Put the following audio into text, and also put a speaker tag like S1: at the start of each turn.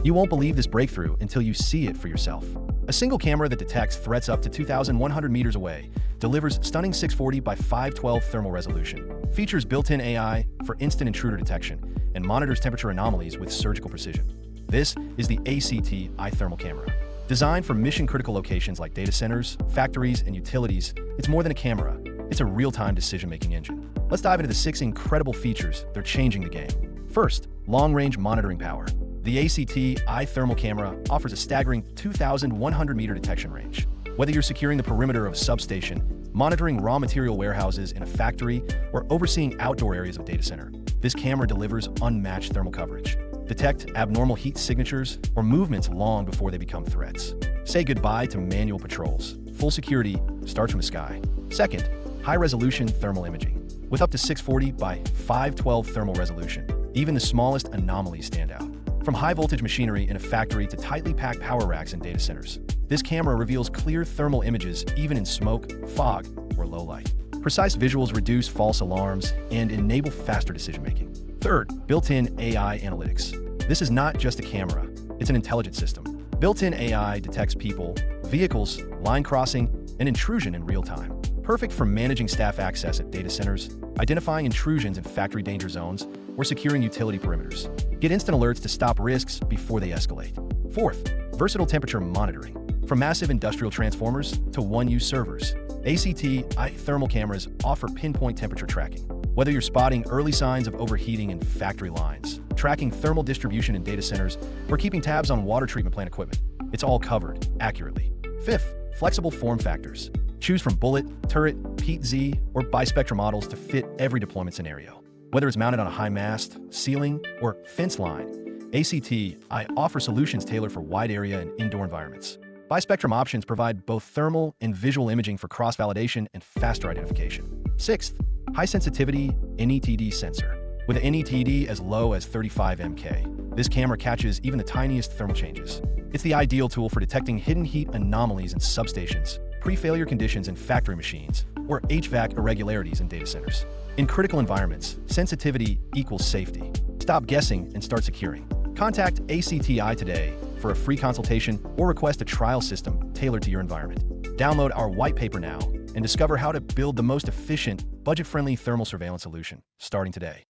S1: You won't believe this breakthrough until you see it for yourself. A single camera that detects threats up to 2,100 meters away delivers stunning 640 by 512 thermal resolution, features built-in AI for instant intruder detection, and monitors temperature anomalies with surgical precision. This is the ACTi thermal camera. Designed for mission-critical locations like data centers, factories, and utilities, it's more than a camera. It's a real-time decision-making engine. Let's dive into the 6 incredible features that are changing the game. First, long-range monitoring power. The ACTi thermal camera offers a staggering 2,100-meter detection range. Whether you're securing the perimeter of a substation, monitoring raw material warehouses in a factory, or overseeing outdoor areas of a data center, this camera delivers unmatched thermal coverage. Detect abnormal heat signatures or movements long before they become threats. Say goodbye to manual patrols. Full security starts from the sky. Second, high-resolution thermal imaging. With up to 640 by 512 thermal resolution, even the smallest anomalies stand out. From high-voltage machinery in a factory to tightly packed power racks in data centers, this camera reveals clear thermal images even in smoke, fog, or low light. Precise visuals reduce false alarms and enable faster decision-making. Third, built-in AI analytics. This is not just a camera, it's an intelligent system. Built-in AI detects people, vehicles, line crossing, and intrusion in real time. Perfect for managing staff access at data centers, identifying intrusions in factory danger zones, or securing utility perimeters. Get instant alerts to stop risks before they escalate. Fourth, versatile temperature monitoring. From massive industrial transformers to one-use servers, ACTi thermal cameras offer pinpoint temperature tracking. Whether you're spotting early signs of overheating in factory lines, tracking thermal distribution in data centers, or keeping tabs on water treatment plant equipment, it's all covered accurately. Fifth, flexible form factors. Choose from bullet, turret, PET-Z, or bispectrum models to fit every deployment scenario. Whether it's mounted on a high mast, ceiling, or fence line, ACTi offers solutions tailored for wide area and indoor environments. Bispectrum options provide both thermal and visual imaging for cross-validation and faster identification. Sixth, high-sensitivity NETD sensor. With an NETD as low as 35 mK, this camera catches even the tiniest thermal changes. It's the ideal tool for detecting hidden heat anomalies in substations, pre-failure conditions in factory machines, or HVAC irregularities in data centers. In critical environments, sensitivity equals safety. Stop guessing and start securing. Contact ACTi today for a free consultation or request a trial system tailored to your environment. Download our white paper now and discover how to build the most efficient, budget-friendly thermal surveillance solution starting today.